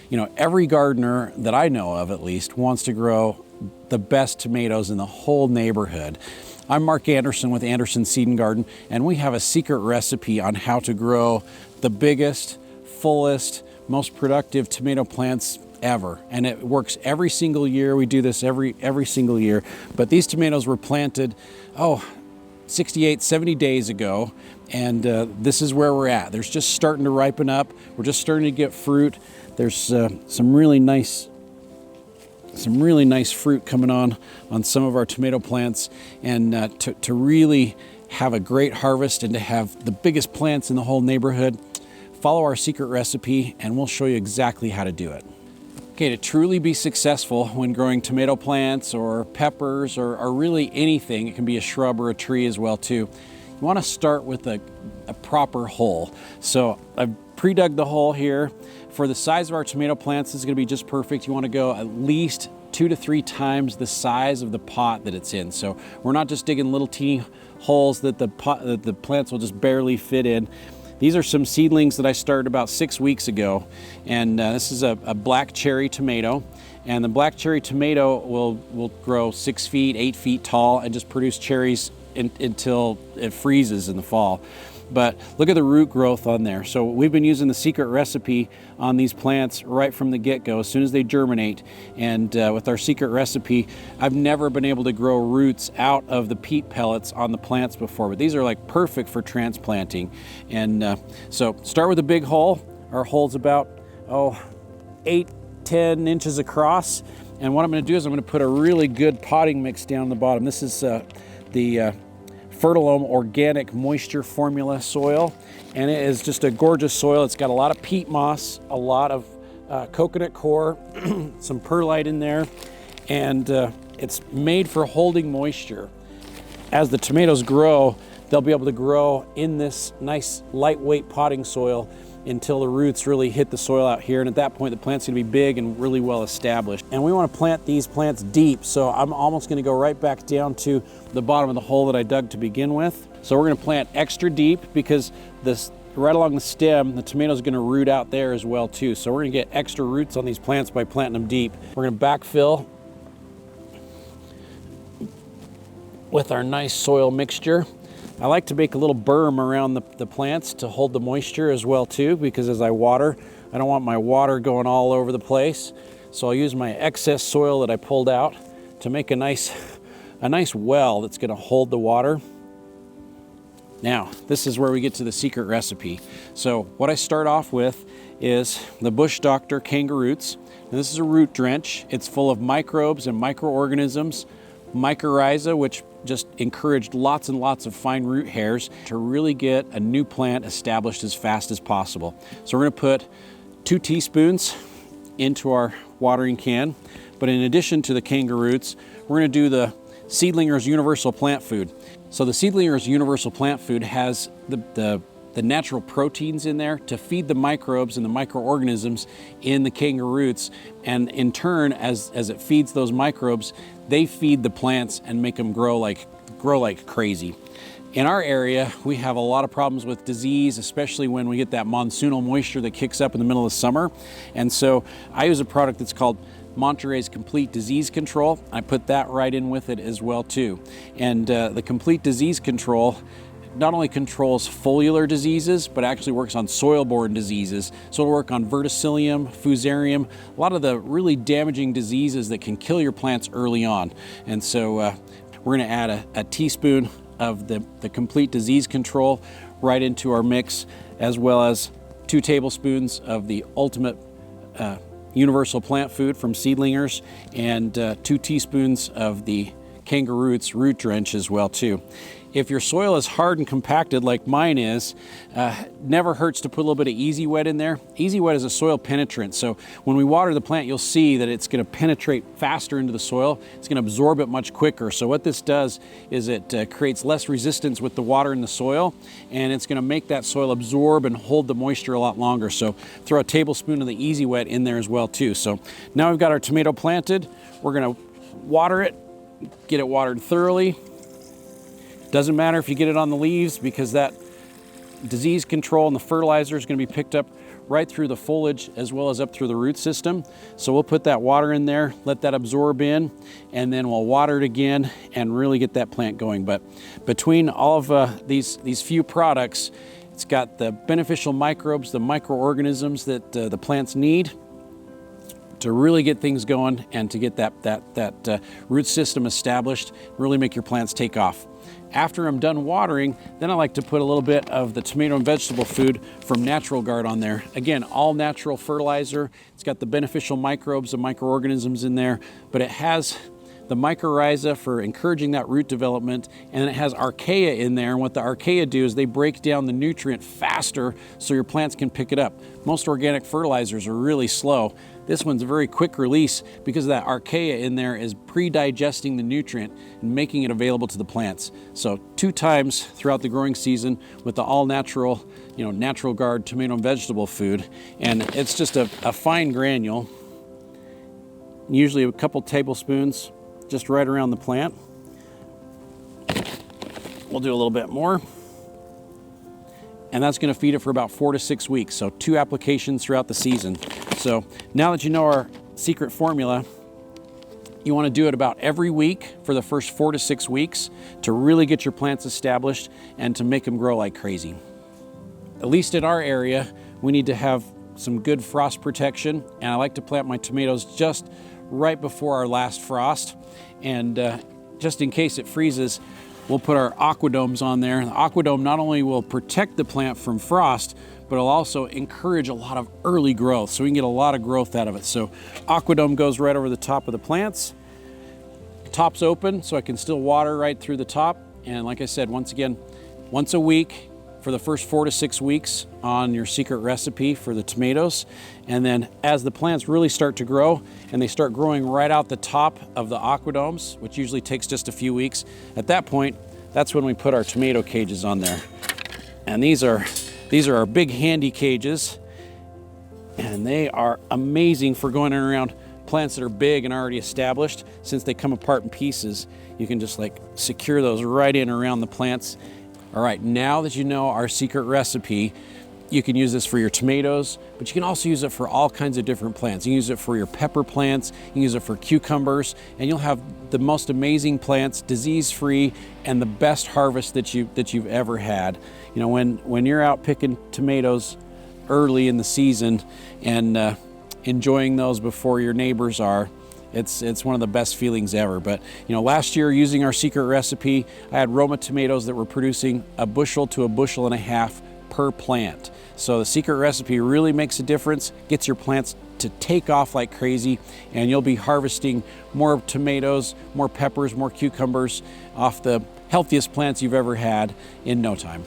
You know, every gardener that I know of, at least, wants to grow the best tomatoes in the whole neighborhood. I'm Mark Anderson with Anderson Seed and Garden, and we have a secret recipe on how to grow the biggest, fullest, most productive tomato plants ever. And it works every single year. We do this every single year. But these tomatoes were planted, 68, 70 days ago. And this is where we're at. They're just starting to ripen up. We're just starting to get fruit. There's some really nice fruit coming on some of our tomato plants. And to really have a great harvest and to have the biggest plants in the whole neighborhood, follow our secret recipe and we'll show you exactly how to do it. Okay, to truly be successful when growing tomato plants or peppers or really anything, it can be a shrub or a tree as well too, you want to start with a proper hole. So I've pre-dug the hole here. For the size of our tomato plants, this is going to be just perfect. You want to go at least 2 to 3 times the size of the pot that it's in. So we're not just digging little teeny holes that the plants will just barely fit in. These are some seedlings that I started about 6 weeks ago, and this is a black cherry tomato. And the black cherry tomato will grow 6 feet, 8 feet tall and just produce cherries until it freezes in the fall. But look at the root growth on there. So we've been using the secret recipe on these plants right from the get-go, as soon as they germinate. And with our secret recipe, I've never been able to grow roots out of the peat pellets on the plants before, but these are like perfect for transplanting. And so start with a big hole. Our hole's about 8-10 inches across. And what I'm going to do is I'm going to put a really good potting mix down the bottom. This is the Fertilizer organic moisture formula soil, and it is just a gorgeous soil. It's got a lot of peat moss, a lot of coconut coir, some perlite in there, and it's made for holding moisture. As the tomatoes grow, they'll be able to grow in this nice lightweight potting soil until the roots really hit the soil out here, and at that point the plant's going to be big and really well established. And we want to plant these plants deep, so I'm almost going to go right back down to the bottom of the hole that I dug to begin with. So we're going to plant extra deep because this right along the stem, the tomato's going to root out there as well too. So we're going to get extra roots on these plants by planting them deep. We're going to backfill with our nice soil mixture. I like to make a little berm around the plants to hold the moisture as well too, because as I water, I don't want my water going all over the place. So I'll use my excess soil that I pulled out to make a nice well that's going to hold the water. Now, this is where we get to the secret recipe. So what I start off with is the Bush Doctor Kangaroots. And this is a root drench. It's full of microbes and microorganisms, mycorrhiza, which just encouraged lots and lots of fine root hairs to really get a new plant established as fast as possible. So we're going to put 2 teaspoons into our watering can. But in addition to the Kangaroots, we're going to do the Seedlinger's Universal Plant Food. So the Seedlinger's Universal Plant Food has the natural proteins in there to feed the microbes and the microorganisms in the Kangaroots, and in turn, as it feeds those microbes, they feed the plants and make them grow like crazy. In our area, we have a lot of problems with disease, especially when we get that monsoonal moisture that kicks up in the middle of summer. And so I use a product that's called Monterey's Complete Disease Control. I put that right in with it as well too. And the Complete Disease Control not only controls foliar diseases, but actually works on soil-borne diseases. So it'll work on verticillium, fusarium, a lot of the really damaging diseases that can kill your plants early on. And so we're going to add a teaspoon of the Complete Disease Control right into our mix, as well as 2 tablespoons of the Ultimate Universal Plant Food from Seedlingers, and 2 teaspoons of the Kangaroots root drench as well too. If your soil is hard and compacted like mine is, never hurts to put a little bit of Easy Wet in there. Easy Wet is a soil penetrant, so when we water the plant, you'll see that it's going to penetrate faster into the soil. It's going to absorb it much quicker. So what this does is it creates less resistance with the water in the soil, and it's going to make that soil absorb and hold the moisture a lot longer. So throw a tablespoon of the Easy Wet in there as well too. So now we've got our tomato planted. We're going to water it, get it watered thoroughly. Doesn't matter if you get it on the leaves, because that disease control and the fertilizer is going to be picked up right through the foliage as well as up through the root system. So we'll put that water in there, let that absorb in, and then we'll water it again and really get that plant going. But between all of these few products, it's got the beneficial microbes, the microorganisms that the plants need to really get things going and to get that root system established, really make your plants take off. After I'm done watering, then I like to put a little bit of the tomato and vegetable food from Natural Guard on there. Again, all natural fertilizer. It's got the beneficial microbes and microorganisms in there, but it has the mycorrhiza for encouraging that root development, and then it has archaea in there. And what the archaea do is they break down the nutrient faster so your plants can pick it up. Most organic fertilizers are really slow. This one's a very quick release because that archaea in there is pre-digesting the nutrient and making it available to the plants. So 2 times throughout the growing season with the all natural, Natural Guard tomato and vegetable food. And it's just a fine granule, usually a couple tablespoons, just right around the plant. We'll do a little bit more. And that's going to feed it for about 4 to 6 weeks. So 2 applications throughout the season. So now that you know our secret formula, you want to do it about every week for the first 4 to 6 weeks to really get your plants established and to make them grow like crazy. At least in our area, we need to have some good frost protection. And I like to plant my tomatoes just right before our last frost. And just in case it freezes, we'll put our aquadomes on there. The aquadome not only will protect the plant from frost, but it'll also encourage a lot of early growth, so we can get a lot of growth out of it. So aquadome goes right over the top of the plants. Top's open, so I can still water right through the top. And like I said, once again, once a week for the first 4 to 6 weeks on your secret recipe for the tomatoes. And then as the plants really start to grow and they start growing right out the top of the aquadomes, which usually takes just a few weeks, at that point, that's when we put our tomato cages on there. And these are our big handy cages, and they are amazing for going around plants that are big and already established. Since they come apart in pieces, you can just like secure those right in around the plants. All right, now that you know our secret recipe, you can use this for your tomatoes, but you can also use it for all kinds of different plants. You can use it for your pepper plants, you can use it for cucumbers, and you'll have the most amazing plants, disease-free, and the best harvest that you've ever had. When you're out picking tomatoes early in the season and enjoying those before your neighbors are, it's one of the best feelings ever. But last year, using our secret recipe, I had Roma tomatoes that were producing 1 bushel to 1.5 bushels per plant. So the secret recipe really makes a difference, gets your plants to take off like crazy, and you'll be harvesting more tomatoes, more peppers, more cucumbers off the healthiest plants you've ever had in no time.